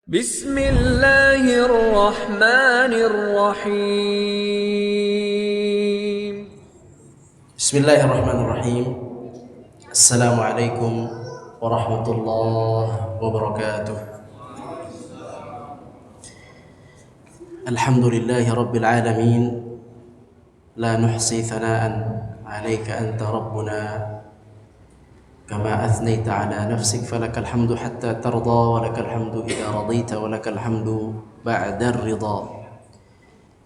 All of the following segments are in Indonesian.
Bismillahirrahmanirrahim. Bismillahirrahmanirrahim. Assalamualaikum warahmatullahi wabarakatuh. Alhamdulillahi rabbil alamin. La nuhsi thana'an 'alaika anta rabbuna kama athnaita 'ala nafsik falakal hamdu hatta tarda wa lakal hamdu idza radita wa lakal hamdu ba'da ar-ridha.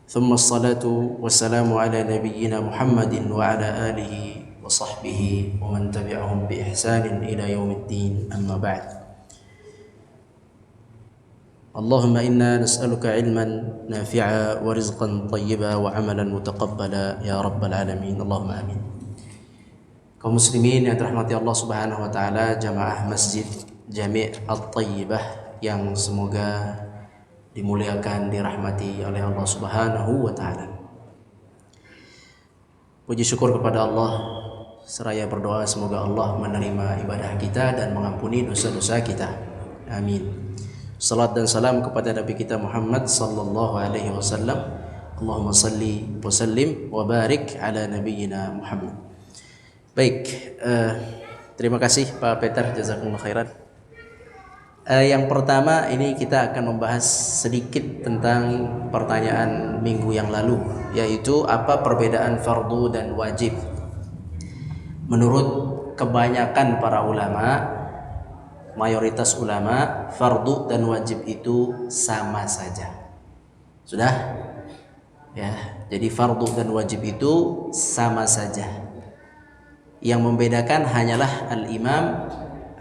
Thumma as-salatu wassalamu ala nabiyyina Muhammadin wa ala alihi wa sahbihi wa man tabi'ahum bi ihsanin ila yaumiddin, amma ba'd. Allahumma inna nas'aluka ilman nafi'a wa rizqan tayyiba wa amalan mutaqabbala ya rabbal alamin. Allahumma amin. Kaum muslimin yang dirahmati Allah Subhanahu wa taala, jamaah Masjid Jami' At-Thayyibah yang semoga dimuliakan, dirahmati oleh Allah Subhanahu wa taala. Puji syukur kepada Allah, seraya berdoa semoga Allah menerima ibadah kita dan mengampuni dosa-dosa kita. Amin. Salat dan salam kepada Nabi kita Muhammad sallallahu alaihi wasallam. Allahumma salli wa sallim wa barik ala nabiyyina Muhammad. Baik, terima kasih Pak Peter, jazakumullah khairan. Yang pertama, ini kita akan membahas sedikit tentang pertanyaan minggu yang lalu, yaitu apa perbedaan fardu dan wajib. Menurut kebanyakan para ulama, mayoritas ulama, fardu dan wajib itu sama saja. Sudah? Ya, jadi fardu dan wajib itu sama saja. Yang membedakan hanyalah Al-Imam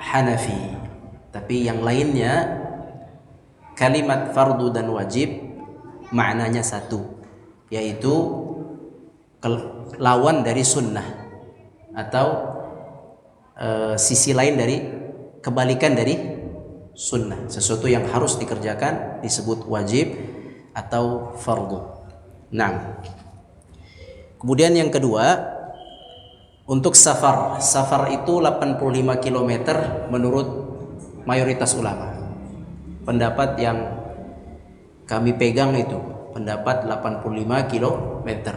Hanafi. Tapi yang lainnya, kalimat fardu dan wajib maknanya satu, yaitu lawan dari sunnah, atau sisi lain dari kebalikan dari sunnah. Sesuatu yang harus dikerjakan disebut wajib atau fardu. Nah, kemudian yang kedua, untuk safar itu 85 km menurut mayoritas ulama. Pendapat yang kami pegang itu pendapat 85 km.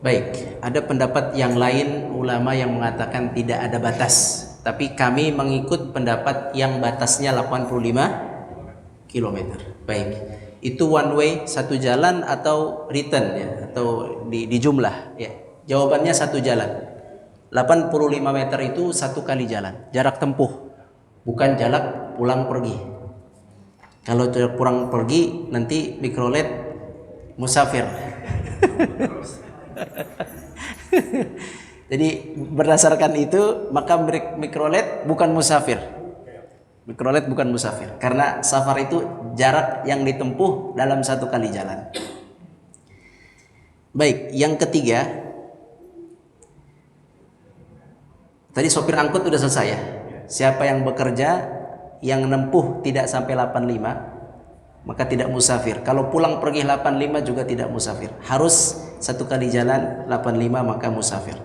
Baik, ada pendapat yang lain ulama yang mengatakan tidak ada batas, tapi kami mengikut pendapat yang batasnya 85 km. Baik, itu one way, satu jalan, atau return ya, atau di jumlah ya. Jawabannya satu jalan. 85 meter itu satu kali jalan, jarak tempuh, bukan jarak pulang pergi. Kalau jarak pulang pergi nanti mikrolet musafir. Jadi berdasarkan itu maka mikrolet bukan musafir. Mikrolet bukan musafir, karena safar itu jarak yang ditempuh dalam satu kali jalan. Baik, yang ketiga, tadi sopir angkut sudah selesai ya. Siapa yang bekerja yang menempuh tidak sampai 85 maka tidak musafir. Kalau pulang pergi 85 juga tidak musafir. Harus satu kali jalan 85 maka musafir.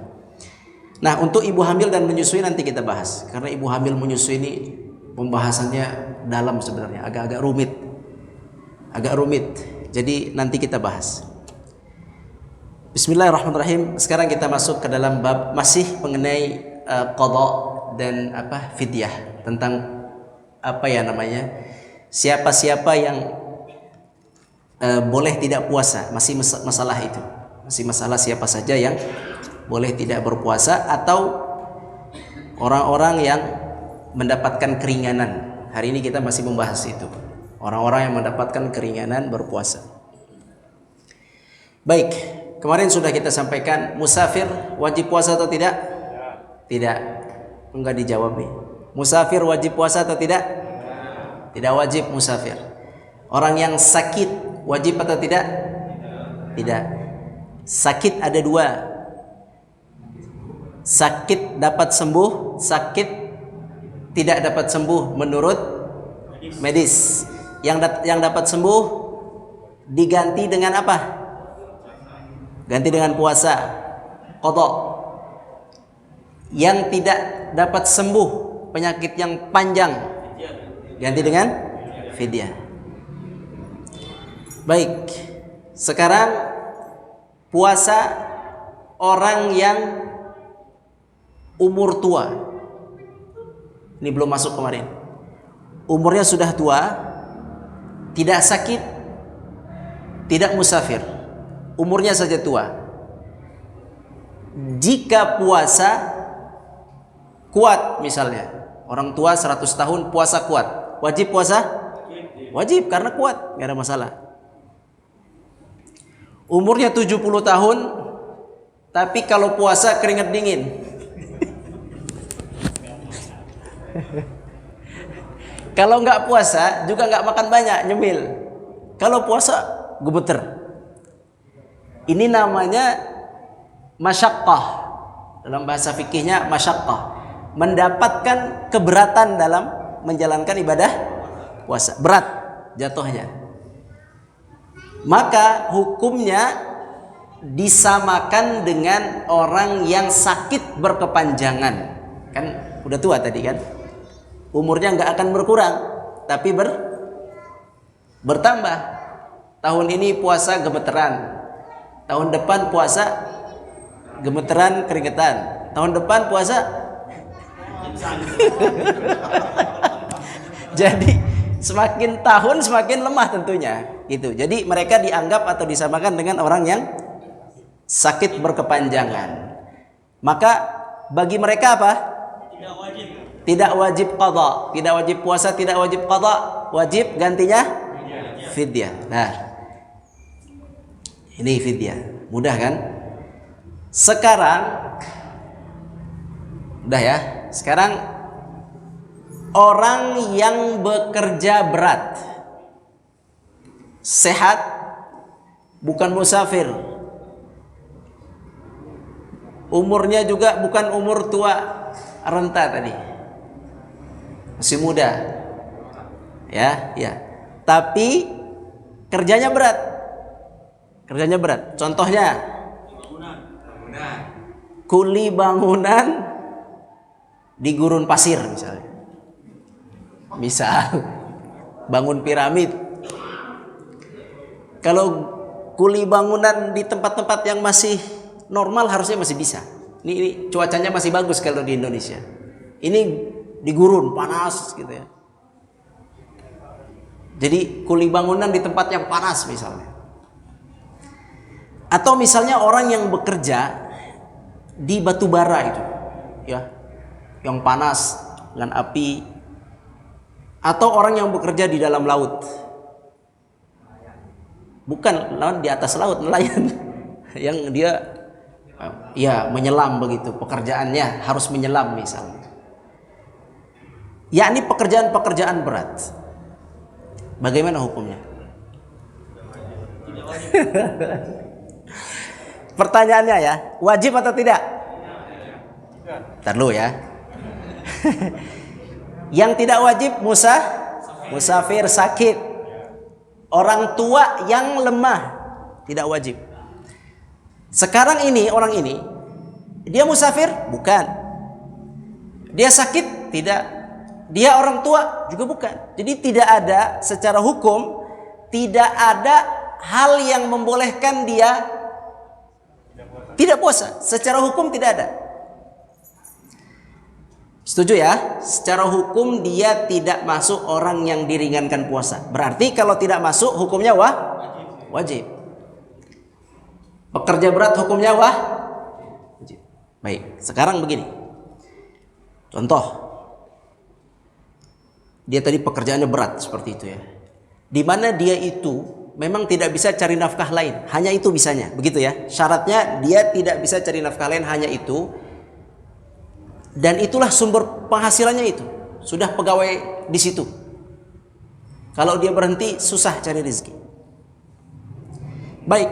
Nah, untuk ibu hamil dan menyusui nanti kita bahas, karena ibu hamil menyusui ini pembahasannya dalam sebenarnya, agak rumit. Jadi nanti kita bahas. Bismillahirrahmanirrahim. Sekarang kita masuk ke dalam bab masih mengenai qada dan fidyah, tentang siapa-siapa yang boleh tidak puasa. Masih masalah itu, masih masalah siapa saja yang boleh tidak berpuasa, atau orang-orang yang mendapatkan keringanan. Hari ini kita masih membahas itu, orang-orang yang mendapatkan keringanan berpuasa. Baik, kemarin sudah kita sampaikan, musafir wajib puasa atau tidak? Tidak, enggak dijawab nih. Musafir wajib puasa atau tidak? Tidak wajib musafir. Orang yang sakit wajib atau tidak? Tidak. Sakit ada dua. Sakit dapat sembuh, sakit tidak dapat sembuh menurut medis. Yang dapat sembuh diganti dengan apa? Ganti dengan puasa, qada. Yang tidak dapat sembuh, penyakit yang panjang, ganti dengan fidyah. Baik, sekarang puasa orang yang umur tua. Ini belum masuk kemarin. Umurnya sudah tua, tidak sakit, tidak musafir, umurnya saja tua. Jika puasa kuat, misalnya orang tua 100 tahun puasa kuat, wajib puasa? Wajib, karena kuat, nggak ada masalah. Umurnya 70 tahun, tapi kalau puasa keringat dingin. Kalau nggak puasa juga nggak makan banyak, nyemil. Kalau puasa gemeter. Ini namanya masyaqqah. Dalam bahasa fikihnya masyaqqah, mendapatkan keberatan dalam menjalankan ibadah puasa. Berat jatuhnya. Maka hukumnya disamakan dengan orang yang sakit berkepanjangan. Kan udah tua tadi kan? Umurnya nggak akan berkurang, tapi bertambah. Tahun ini puasa gemeteran, tahun depan puasa gemeteran keringetan, tahun depan puasa. Jadi semakin tahun semakin lemah tentunya. Gitu. Jadi mereka dianggap atau disamakan dengan orang yang sakit berkepanjangan. Maka bagi mereka apa? Tidak wajib qadha, tidak wajib puasa, tidak wajib qadha, wajib gantinya fidyah. Nah, ini fidyah, mudah kan? Sekarang udah ya. Sekarang orang yang bekerja berat, sehat, bukan musafir, umurnya juga bukan umur tua renta tadi, masih muda, ya, tapi kerjanya berat, Contohnya, kuli bangunan di gurun pasir misalnya, bangun piramid. Kalau kuli bangunan di tempat-tempat yang masih normal harusnya masih bisa. Ini cuacanya masih bagus kalau di Indonesia. Ini di gurun panas gitu ya. Jadi kuli bangunan di tempat yang panas misalnya. Atau misalnya orang yang bekerja di batu bara itu, ya, yang panas dengan api. Atau orang yang bekerja di dalam laut. Bukan di atas laut, nelayan. Yang dia ya menyelam begitu, pekerjaannya harus menyelam misalnya. Yakni pekerjaan-pekerjaan berat. Bagaimana hukumnya? Pertanyaannya ya, wajib atau tidak? Ntar dulu ya. Yang tidak wajib musafir, sakit, orang tua yang lemah, tidak wajib. Sekarang ini orang ini dia musafir? Bukan. Dia sakit? Tidak. Dia orang tua? Juga bukan. Jadi tidak ada secara hukum, tidak ada hal yang membolehkan dia tidak puasa. Secara hukum tidak ada. Setuju ya? Secara hukum dia tidak masuk orang yang diringankan puasa. Berarti kalau tidak masuk hukumnya wajib. Pekerja berat hukumnya wajib. Baik, sekarang begini. Contoh. Dia tadi pekerjaannya berat seperti itu ya. Di mana dia itu memang tidak bisa cari nafkah lain, hanya itu bisanya, begitu ya. Syaratnya dia tidak bisa cari nafkah lain, hanya itu. Dan itulah sumber penghasilannya itu. Sudah pegawai di situ. Kalau dia berhenti susah cari rezeki. Baik.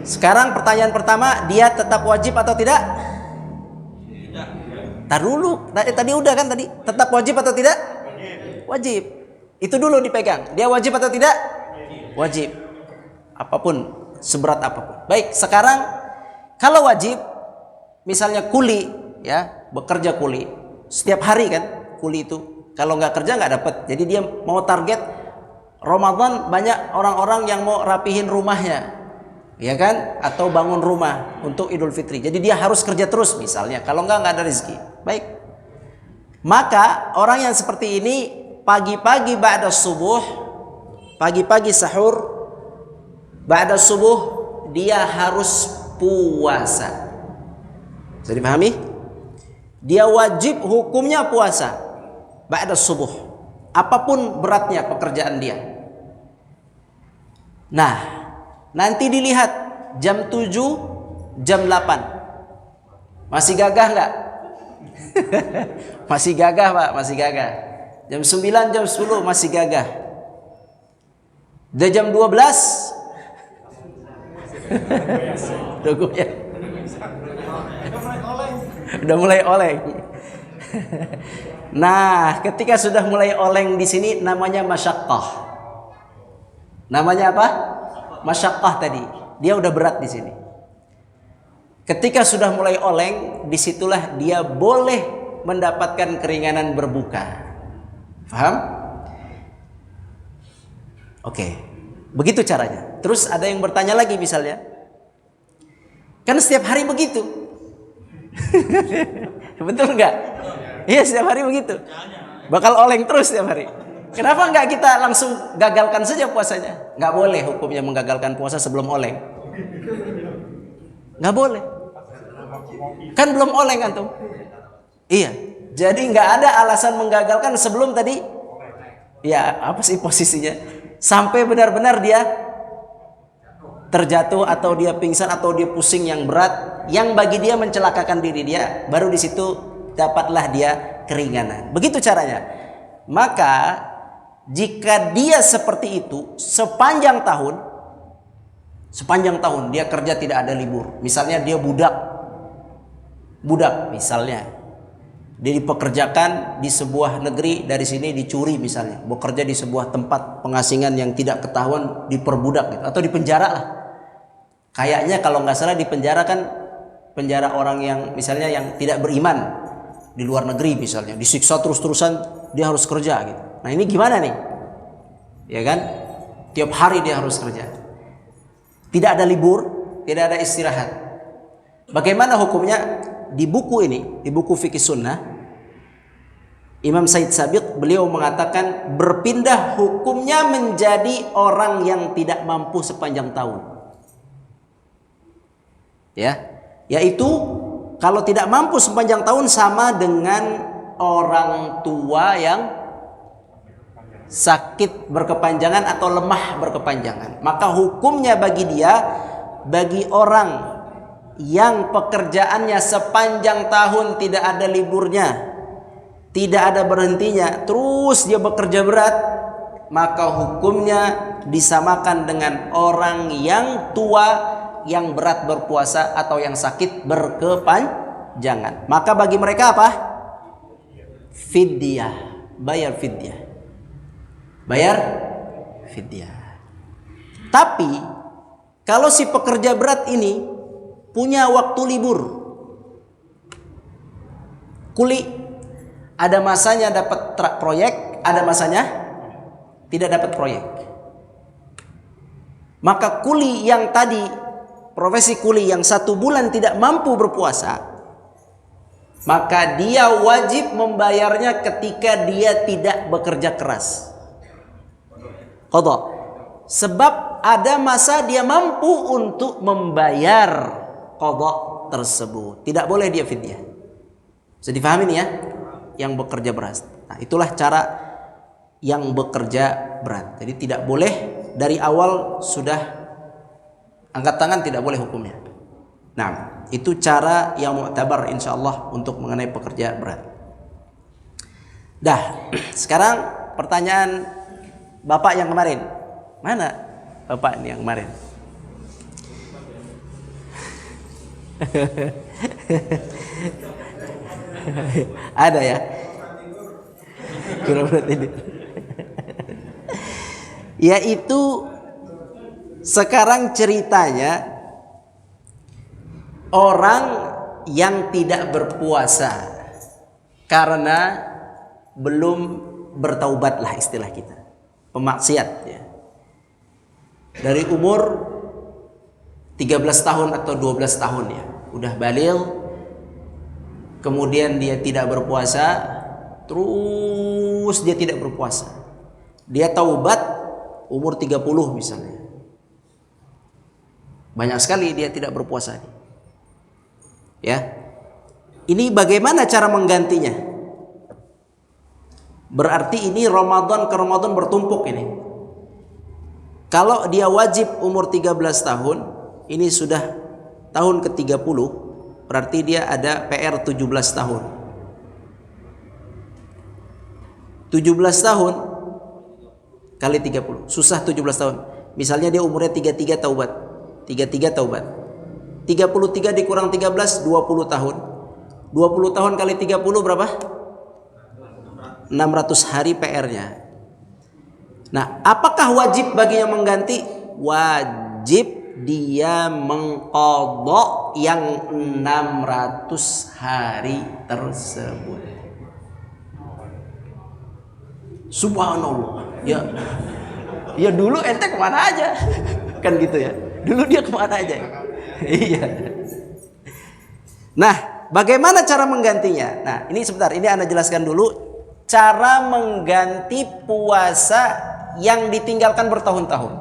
Sekarang pertanyaan pertama, dia tetap wajib atau tidak? Tidak. Tar dulu. Tadi udah kan tadi? Tetap wajib atau tidak? Wajib. Itu dulu dipegang. Dia wajib atau tidak? Wajib. Apapun, seberat apapun. Baik, sekarang kalau wajib, misalnya kuli, ya, bekerja kuli setiap hari kan, kuli itu Kalau nggak kerja nggak dapat. Jadi dia mau target Ramadan, banyak orang-orang yang mau rapihin rumahnya, ya kan? Atau bangun rumah untuk Idul Fitri. Jadi dia harus kerja terus misalnya. Kalau nggak ada rezeki. Baik. Maka orang yang seperti ini pagi-pagi ba'da subuh, pagi-pagi sahur, ba'da subuh dia harus puasa. Bisa dipahami? Dia wajib hukumnya puasa ba'da subuh, apapun beratnya pekerjaan dia. Nah, nanti dilihat jam 7, jam 8. Masih gagah nggak? Masih gagah, Pak, masih gagah. Jam 9, jam 10 masih gagah. Udah jam 12 udah goyang. Udah mulai oleng. Nah, ketika sudah mulai oleng di sini namanya masyaqqah. Namanya apa? Masyaqqah tadi. Dia udah berat di sini. Ketika sudah mulai oleng, disitulah dia boleh mendapatkan keringanan berbuka. Paham? Oke. Begitu caranya. Terus ada yang bertanya lagi misalnya, kan setiap hari begitu. Betul nggak? Iya, setiap hari begitu. Bakal oleng terus setiap hari. Kenapa nggak kita langsung gagalkan saja puasanya? Nggak boleh hukumnya menggagalkan puasa sebelum oleng. Nggak boleh. Kan belum oleng antum. Iya. Jadi nggak ada alasan menggagalkan sebelum tadi. Ya, apa sih posisinya? Sampai benar-benar dia terjatuh atau dia pingsan atau dia pusing yang berat, yang bagi dia mencelakakan diri dia, baru di situ dapatlah dia keringanan. Begitu caranya. Maka jika dia seperti itu sepanjang tahun dia kerja tidak ada libur. Misalnya dia budak misalnya, dia dipekerjakan di sebuah negeri, dari sini dicuri misalnya, bekerja di sebuah tempat pengasingan yang tidak ketahuan, diperbudak gitu, atau dipenjara lah. Kayaknya kalau nggak salah dipenjara kan penjara orang yang misalnya yang tidak beriman di luar negeri misalnya, disiksa terus-terusan, dia harus kerja gitu. Nah ini gimana nih? Ya kan? Tiap hari dia harus kerja. Tidak ada libur, tidak ada istirahat. Bagaimana hukumnya? Di buku ini, di buku Fikih Sunnah, Imam Said Sabiq beliau mengatakan berpindah hukumnya menjadi orang yang tidak mampu sepanjang tahun. Ya, yaitu kalau tidak mampu sepanjang tahun sama dengan orang tua yang sakit berkepanjangan atau lemah berkepanjangan. Maka hukumnya bagi dia, bagi orang yang pekerjaannya sepanjang tahun tidak ada liburnya, tidak ada berhentinya, terus dia bekerja berat, maka hukumnya disamakan dengan orang yang tua yang berat berpuasa atau yang sakit berkepanjangan. Maka bagi mereka apa? Fidyah, bayar fidyah. Bayar fidyah. Tapi kalau si pekerja berat ini punya waktu libur, kuli, ada masanya dapat proyek, ada masanya tidak dapat proyek. Maka kuli yang tadi, profesi kuli yang 1 bulan tidak mampu berpuasa, maka dia wajib membayarnya ketika dia tidak bekerja keras. Qadha. Sebab ada masa dia mampu untuk membayar qadha tersebut. Tidak boleh dia fidyah. Bisa difahami nih ya? Yang bekerja berat. Nah, itulah cara yang bekerja berat. Jadi tidak boleh dari awal sudah angkat tangan, tidak boleh hukumnya. Nah, itu cara yang mu'tabar insyaallah untuk mengenai pekerja berat. Dah, sekarang pertanyaan Bapak yang kemarin. Mana Bapak ini yang kemarin? Ada ya? Kurang ini. Yaitu sekarang ceritanya orang yang tidak berpuasa karena belum bertaubat lah istilah kita, pemaksiat ya. Dari umur 13 tahun atau 12 tahun ya, udah baligh, kemudian dia tidak berpuasa, terus dia tidak berpuasa. Dia taubat umur 30 misalnya. Banyak sekali dia tidak berpuasa. Ya. Ini bagaimana cara menggantinya? Berarti ini Ramadan ke Ramadan bertumpuk ini. Kalau dia wajib umur 13 tahun, ini sudah tahun ke-30, berarti dia ada PR 17 tahun. 17 tahun kali 30, susah 17 tahun. Misalnya dia umurnya 33 taubat. 33 taubat. 33 dikurang 13, 20 tahun. 20 tahun kali 30 berapa? 600 hari PR-nya. Nah, apakah wajib baginya mengganti? Wajib dia mengqadha yang 600 hari tersebut. Subhanallah. Ya. Ya dulu ente kemana aja? Kan gitu ya. Dulu dia kemana aja? Iya. Nah, bagaimana cara menggantinya? Nah, ini sebentar, ini Anda jelaskan dulu cara mengganti puasa yang ditinggalkan bertahun-tahun.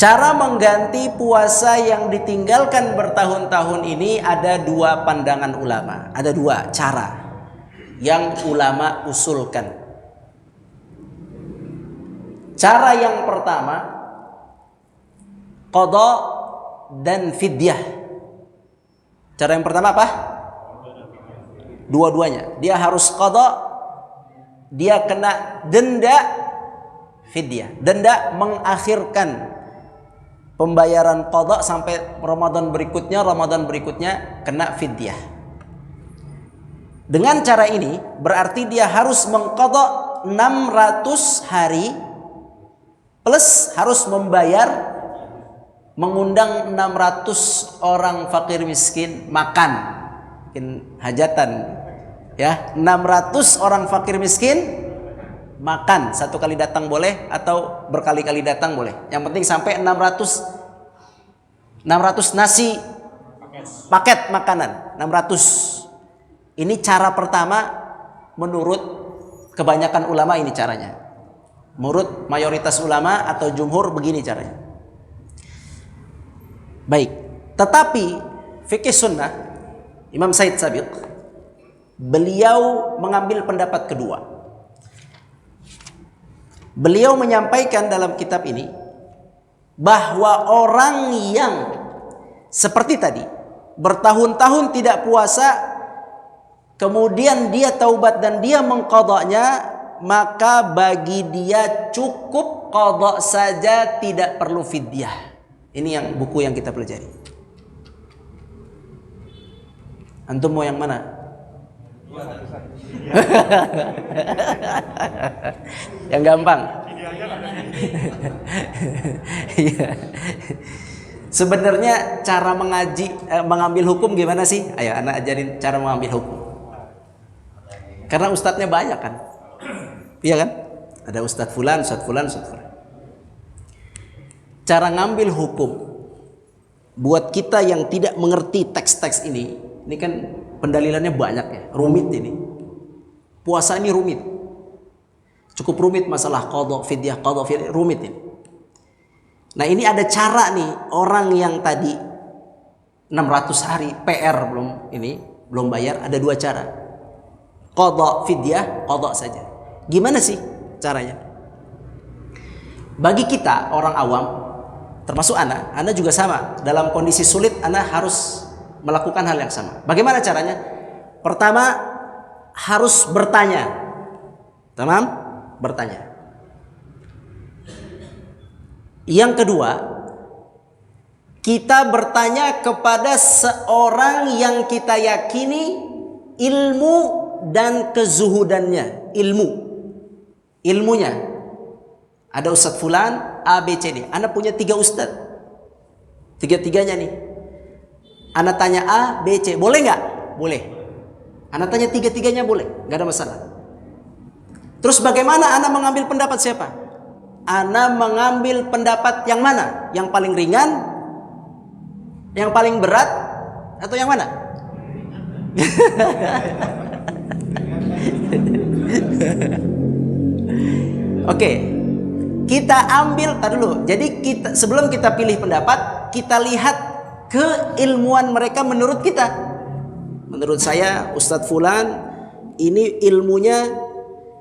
Cara mengganti puasa yang ditinggalkan bertahun-tahun ini ada dua pandangan ulama, ada dua cara yang ulama usulkan. Cara yang pertama, qadha dan fidyah. Cara yang pertama apa? Dua-duanya. Dia harus qadha, dia kena denda, fidyah. Denda mengakhirkan pembayaran qadha sampai Ramadan berikutnya kena fidyah. Dengan cara ini berarti dia harus mengqadha 600 hari plus harus mengundang 600 orang fakir miskin makan, mungkin hajatan ya. 600 orang fakir miskin makan, satu kali datang boleh atau berkali-kali datang boleh, yang penting sampai 600 nasi paket makanan, 600. Ini cara pertama menurut kebanyakan ulama, ini caranya. Menurut mayoritas ulama atau jumhur begini caranya. Baik, tetapi fikih sunnah Imam Said Sabiq, beliau mengambil pendapat kedua. Beliau menyampaikan dalam kitab ini bahwa orang yang seperti tadi bertahun-tahun tidak puasa, kemudian dia taubat dan dia mengqadhanya, maka bagi dia cukup qadha saja, tidak perlu fidyah. Ini yang buku yang kita pelajari. Antum mau yang mana? Yang gampang. Sebenarnya cara mengambil hukum gimana sih? Ayo anak ajarin cara mengambil hukum. Karena ustadznya banyak kan? Iya kan? Ada ustadz fulan, ustadz fulan, ustadz fulan. Cara ngambil hukum buat kita yang tidak mengerti teks-teks ini kan pendalilannya banyak ya, rumit ini. Puasa ini rumit. Cukup rumit masalah qadha fidyah, rumit ini. Nah, ini ada cara nih, orang yang tadi 600 hari PR belum bayar, ada dua cara. Qadha fidyah, qadha saja. Gimana sih caranya? Bagi kita orang awam, termasuk Ana juga sama. Dalam kondisi sulit, Ana harus melakukan hal yang sama. Bagaimana caranya? Pertama, harus bertanya. Tamam? Bertanya. Yang kedua, kita bertanya kepada seorang yang kita yakini ilmu dan kezuhudannya. Ilmunya. Ada ustadz fulan A, B, C, D. Anda punya 3 ustadz. Tiga-tiganya nih. Anda tanya A, B, C. Boleh nggak? Boleh. Ana tanya tiga-tiganya boleh, nggak ada masalah. Terus bagaimana ana mengambil pendapat siapa? Ana mengambil pendapat yang mana? Yang paling ringan, yang paling berat, atau yang mana? Oke, kita ambil, tar dulu. Jadi sebelum kita pilih pendapat, kita lihat keilmuan mereka menurut kita. Menurut saya Ustadz Fulan ini ilmunya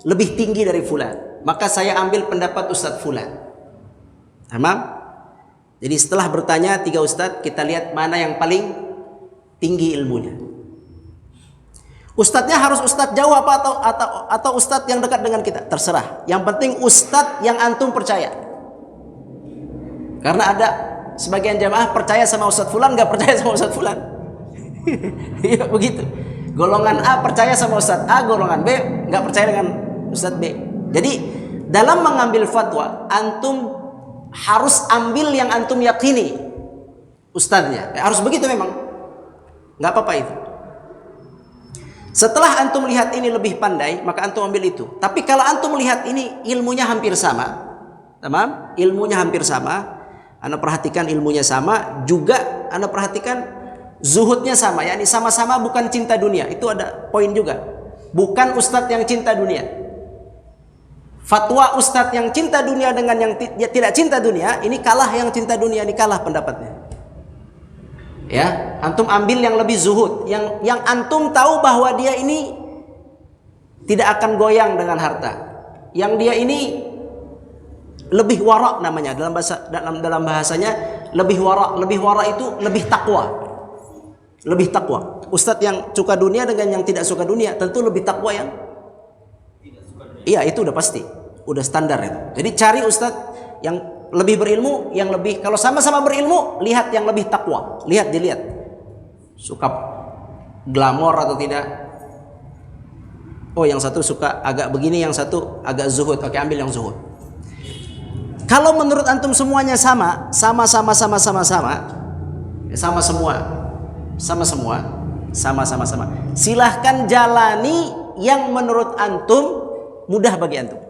lebih tinggi dari Fulan, maka saya ambil pendapat Ustadz Fulan. Paham? Jadi setelah bertanya 3 Ustadz, kita lihat mana yang paling tinggi ilmunya. Ustadznya harus Ustadz jauh apa atau Ustadz yang dekat dengan kita, terserah. Yang penting Ustadz yang antum percaya. Karena ada sebagian jamaah percaya sama Ustadz Fulan, nggak percaya sama Ustadz Fulan. Iya begitu. Golongan A percaya sama Ustadz A, golongan B nggak percaya dengan Ustadz B. Jadi dalam mengambil fatwa, antum harus ambil yang antum yakini ustadznya. Harus begitu memang. Nggak apa-apa itu. Setelah antum lihat ini lebih pandai, maka antum ambil itu. Tapi kalau antum melihat ini ilmunya hampir sama, tamam? Ilmunya hampir sama, anda perhatikan ilmunya sama, juga anda perhatikan zuhudnya sama, yakni sama-sama bukan cinta dunia. Itu ada poin juga. Bukan ustadz yang cinta dunia. Fatwa ustadz yang cinta dunia dengan yang tidak cinta dunia, ini kalah yang cinta dunia, ini kalah pendapatnya. Ya, antum ambil yang lebih zuhud, yang antum tahu bahwa dia ini tidak akan goyang dengan harta, yang dia ini lebih wara namanya dalam bahasanya lebih wara itu lebih takwa. Ustadz yang suka dunia dengan yang tidak suka dunia tentu lebih takwa yang iya, itu udah pasti, udah standar itu. Jadi cari ustadz yang lebih berilmu, yang lebih, kalau sama-sama berilmu, lihat yang lebih takwa. Dilihat suka glamor atau tidak. Oh, yang satu suka agak begini, yang satu agak zuhud. Oke, ambil yang zuhud. Kalau menurut antum semuanya sama semua, silahkan jalani yang menurut antum mudah bagi antum.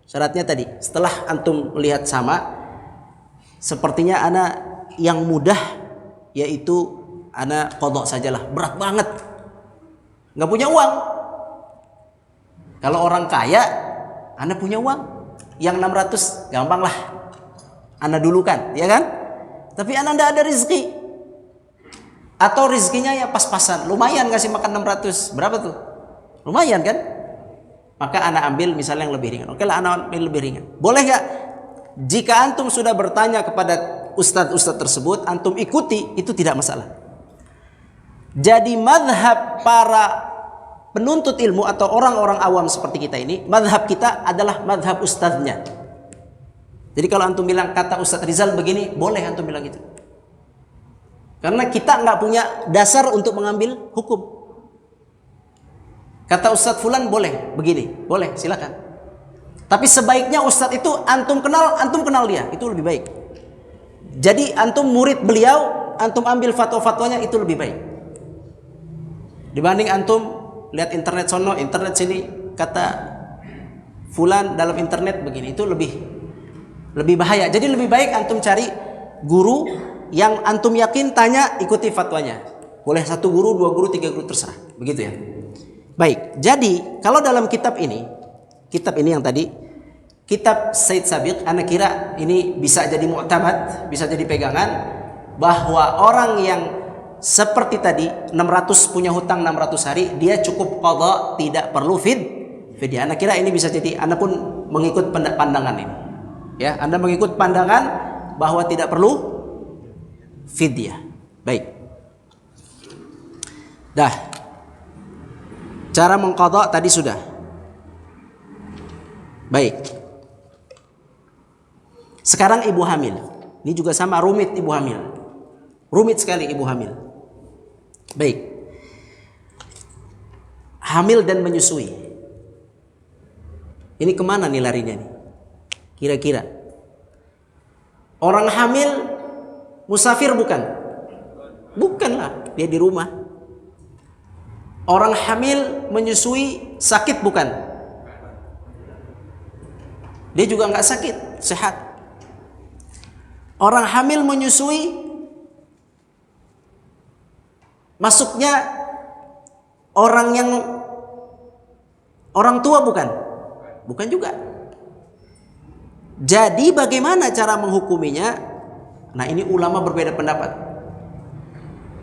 Syaratnya tadi, setelah antum melihat sama, sepertinya ana yang mudah, yaitu ana qadha sajalah, berat banget, nggak punya uang. Kalau orang kaya, ana punya uang, yang 600 gampang lah, ana dulukan, ya kan? Tapi ana ndak ada rezeki, atau rezekinya ya pas-pasan, lumayan ngasih makan 600, berapa tuh? Lumayan kan? Maka ana ambil misalnya yang lebih ringan. Oke lah, ana ambil lebih ringan. Boleh gak? Jika antum sudah bertanya kepada ustadz-ustadz tersebut, antum ikuti, itu tidak masalah. Jadi madhab para penuntut ilmu atau orang-orang awam seperti kita ini, madhab kita adalah madhab ustadznya. Jadi kalau antum bilang kata Ustadz Rizal begini, boleh antum bilang gitu. Karena kita nggak punya dasar untuk mengambil hukum. Kata Ustadz Fulan boleh begini, boleh silakan. Tapi sebaiknya Ustadz itu antum kenal dia, itu lebih baik. Jadi antum murid beliau, antum ambil fatwa-fatwanya, itu lebih baik. Dibanding antum lihat internet sono, internet sini, kata Fulan dalam internet begini, itu lebih bahaya. Jadi lebih baik antum cari guru yang antum yakin, tanya, ikuti fatwanya. Boleh 1 guru, 2 guru, 3 guru, terserah. Begitu ya. Baik, jadi kalau dalam kitab ini yang tadi, kitab Said Sabiq, ana kira ini bisa jadi mu'tamad, bisa jadi pegangan, bahwa orang yang seperti tadi 600 punya hutang 600 hari, dia cukup qadha, tidak perlu fidyah. Ana kira ini bisa jadi, ana pun mengikut pandangan ini. Ya, Anda mengikut pandangan bahwa tidak perlu fidyah. Baik. Dah. Cara mengqadha tadi sudah. Baik. Sekarang ibu hamil. Ini juga sama, rumit ibu hamil. Rumit sekali ibu hamil. Baik. Hamil dan menyusui. Ini kemana nih larinya nih? Kira-kira. Orang hamil musafir bukan? Bukanlah, dia di rumah. Orang hamil menyusui sakit bukan? Dia juga nggak sakit, sehat. Orang hamil menyusui masuknya orang tua bukan? Bukan juga. Jadi bagaimana cara menghukuminya? Nah, ini ulama berbeda pendapat.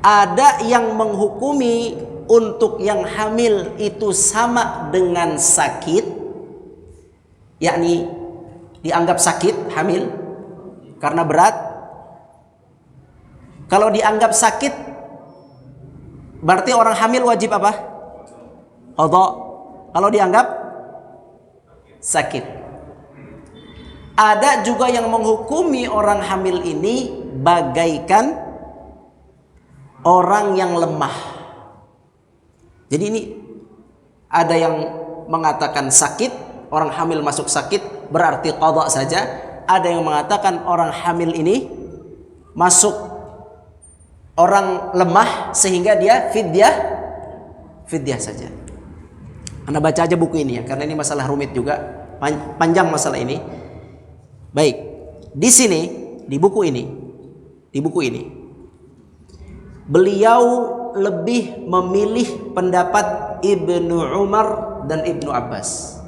Ada yang menghukumi untuk yang hamil itu sama dengan sakit, yakni dianggap sakit hamil karena berat. Kalau dianggap sakit berarti orang hamil wajib apa? Qadha. Kalau dianggap sakit. Ada juga yang menghukumi orang hamil ini bagaikan orang yang lemah. Jadi ini ada yang mengatakan sakit, orang hamil masuk sakit berarti qadha saja. Ada yang mengatakan orang hamil ini masuk orang lemah sehingga dia fidyah saja. Anda baca aja buku ini ya, karena ini masalah rumit juga, panjang masalah ini. Baik, di sini di buku ini beliau lebih memilih pendapat Ibnu Umar dan Ibnu Abbas.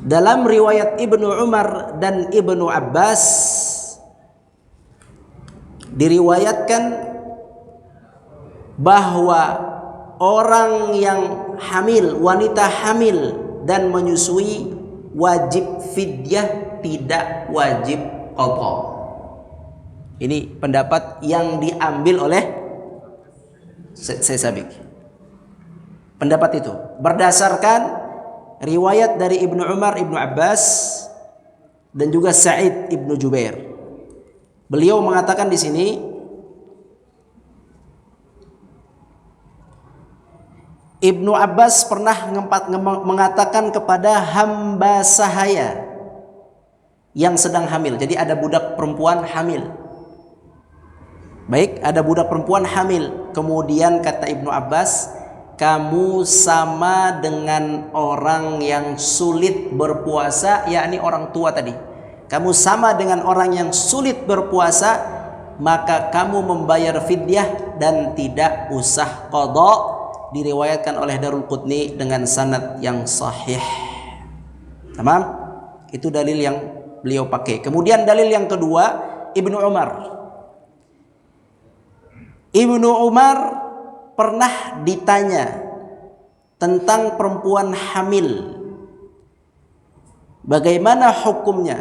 Dalam riwayat Ibnu Umar dan Ibnu Abbas diriwayatkan bahwa orang yang hamil, wanita hamil dan menyusui wajib fidyah, tidak wajib qadha. Ini pendapat yang diambil oleh Syekh Sabiq. Pendapat itu berdasarkan riwayat dari Ibnu Umar, Ibnu Abbas dan juga Sa'id Ibnu Jubair. Beliau mengatakan di sini, Ibnu Abbas pernah mengatakan kepada hamba sahaya yang sedang hamil. Jadi ada budak perempuan hamil. Baik, ada budak perempuan hamil. Kemudian kata Ibnu Abbas, kamu sama dengan orang yang sulit berpuasa, yakni orang tua tadi. Kamu sama dengan orang yang sulit berpuasa, maka kamu membayar fidyah dan tidak usah qadha. Diriwayatkan oleh Darul Qutni dengan sanad yang sahih. Tamam? Itu dalil yang beliau pakai. Kemudian dalil yang kedua, Ibnu Umar. Ibnu Umar pernah ditanya tentang perempuan hamil. Bagaimana hukumnya?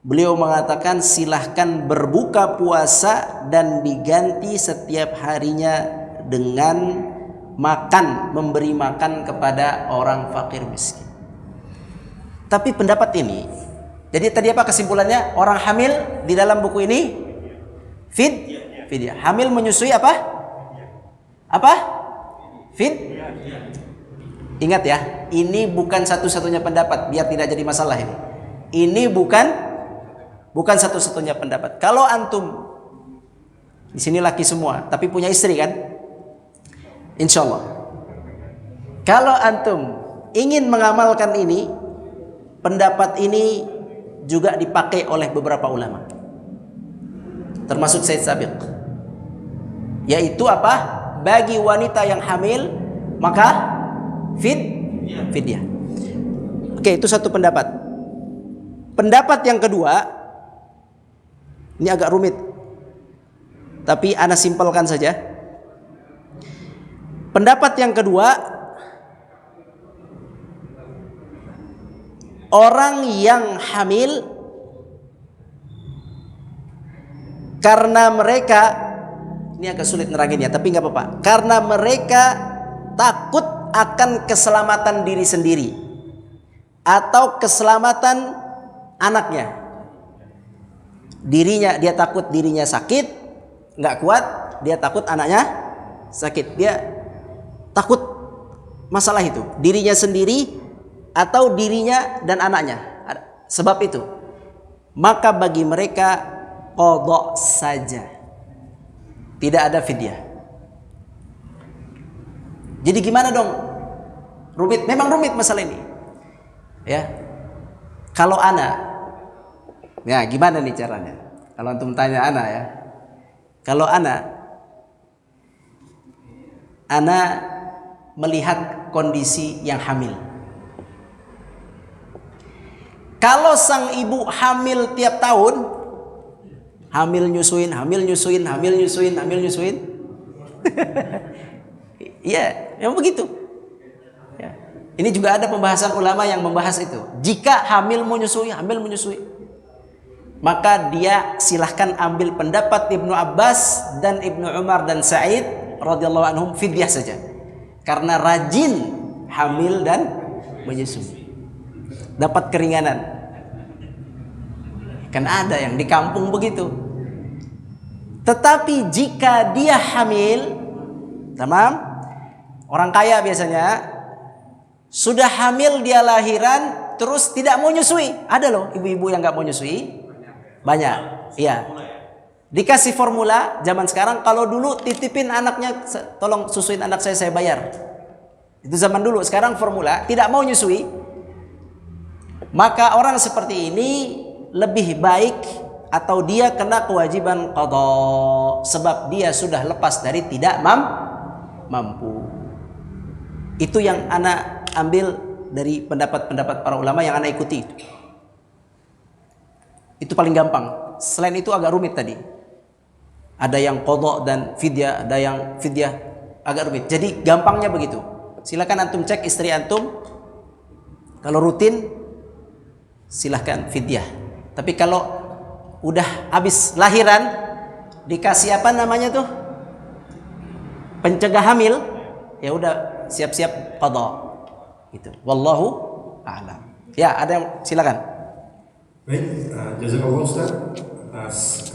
Beliau mengatakan silahkan berbuka puasa dan diganti setiap harinya dengan makan, memberi makan kepada orang fakir miskin. Tapi pendapat ini, jadi tadi apa kesimpulannya? Orang hamil di dalam buku ini fidyah. Hamil menyusui apa? Apa? Ingat ya, ini bukan satu-satunya pendapat, biar tidak jadi masalah ini. Ini bukan satu-satunya pendapat. Kalau antum di sini laki semua, tapi punya istri kan? Insya Allah, kalau antum ingin mengamalkan ini, pendapat ini juga dipakai oleh beberapa ulama, termasuk Syekh Sabiq, yaitu apa? Bagi wanita yang hamil maka fidyah. Oke, itu satu pendapat. Pendapat yang kedua, ini agak rumit, tapi ana simpelkan saja. Pendapat yang kedua, orang yang hamil karena mereka, ini agak sulit neraginnya tapi nggak apa-apa, karena mereka takut akan keselamatan diri sendiri atau keselamatan anaknya. Dia takut dirinya sakit, nggak kuat, dia takut anaknya sakit, dia takut masalah itu, dirinya sendiri atau dirinya dan anaknya. Sebab itu, maka bagi mereka qadha saja, tidak ada fidyah. Jadi gimana dong? Rumit, memang rumit masalah ini. Ya. Kalau ana, ya gimana nih caranya? Kalau antum tanya ana ya. Kalau ana melihat kondisi yang hamil. Kalau sang ibu hamil tiap tahun, hamil nyusuin. Iya, memang begitu. Ya. Ini juga ada pembahasan ulama yang membahas itu. Jika hamil menyusui, maka dia silahkan ambil pendapat Ibnu Abbas dan Ibnu Umar dan Sa'id radhiyallahu anhum, fidyah saja. Karena rajin hamil dan menyusui, dapat keringanan. Kan ada yang di kampung begitu. Tetapi jika dia hamil, tamam, orang kaya biasanya sudah hamil, dia lahiran terus tidak mau nyusui. Ada loh ibu-ibu yang nggak mau nyusui, banyak. Iya. Dikasih formula zaman sekarang. Kalau dulu titipin anaknya, tolong susuin anak saya bayar. Itu zaman dulu. Sekarang formula tidak mau nyusui. Maka orang seperti ini lebih baik atau dia kena kewajiban qadha, sebab dia sudah lepas dari tidak mampu. Itu yang ana ambil dari pendapat-pendapat para ulama yang ana ikuti. Itu paling gampang. Selain itu agak rumit tadi. Ada yang qadha dan fidyah, ada yang fidyah, agak rumit. Jadi gampangnya begitu. Silakan antum cek istri antum. Kalau rutin silahkan fidyah. Tapi kalau udah habis lahiran, dikasih apa namanya tuh, pencegah hamil, ya udah siap-siap qadha. Gitu. Wallahu a'lam. Ya, ada yang silakan. Baik, jazakallahu Ustaz atas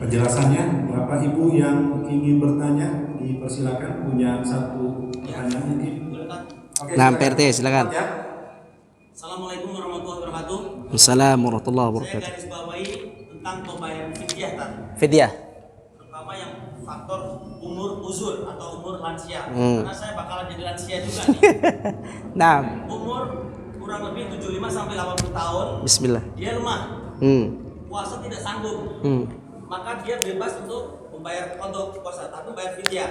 penjelasannya. Bapak Ibu yang ingin bertanya dipersilakan, punya satu pertanyaan mungkin. Oke, Nah, PRT silakan. Ya. Assalamualaikum warahmatullahi wabarakatuh. Assalamualaikum warahmatullahi Saya wabarakatuh. garis bawahi tentang pembayaran fidyah tadi, Fidyah. terutama yang faktor umur uzur atau umur lansia. Hmm. Karena saya bakalan jadi lansia juga nih. Nah, Umur kurang lebih 75 sampai 80 tahun. bismillah. Dia lemah, puasa tidak sanggup. Maka dia bebas untuk membayar qadha puasa, tapi bayar fidyah.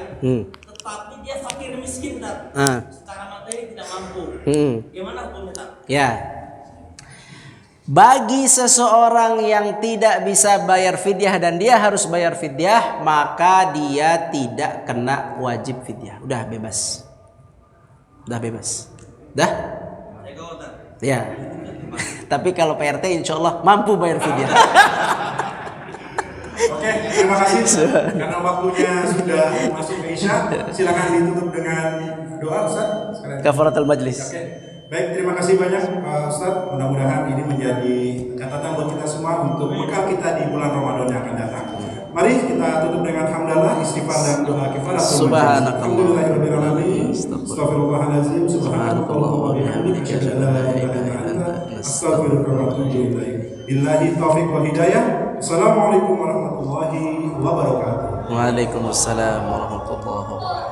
Tetapi dia fakir miskin, Tat. Secara materi tidak mampu. Gimana hukumnya, Tat? Ya. Bagi seseorang yang tidak bisa bayar fidyah dan dia harus bayar fidyah, maka dia tidak kena wajib fidyah. Udah bebas. Udah bebas. Dah? Saya go, Tat. Ya. Tapi kalau PRT insya Allah mampu bayar fidyah. Oke, terima kasih. Karena waktunya sudah masuk ke Isya, silakan ditutup dengan doa Ustaz. Kafaratul majlis. Oke. Baik, terima kasih banyak Ustaz. Mudah-mudahan ini menjadi catatan buat kita semua untuk bekal kita di bulan Ramadan yang akan datang. Mari kita tutup dengan hamdalah, istighfar dan doa kifaratul majlis. Alhamdulillahirabbil alamin. Astaghfirullahalazim. Subhanallah wa bihamdihi asyhadu an la ilaha illa anta astaghfiruka wa atubu ilaik. Billahi taufiq wal hidayah. Assalamualaikum warahmatullahi wabarakatuh. Waalaikumsalam warahmatullahi wabarakatuh.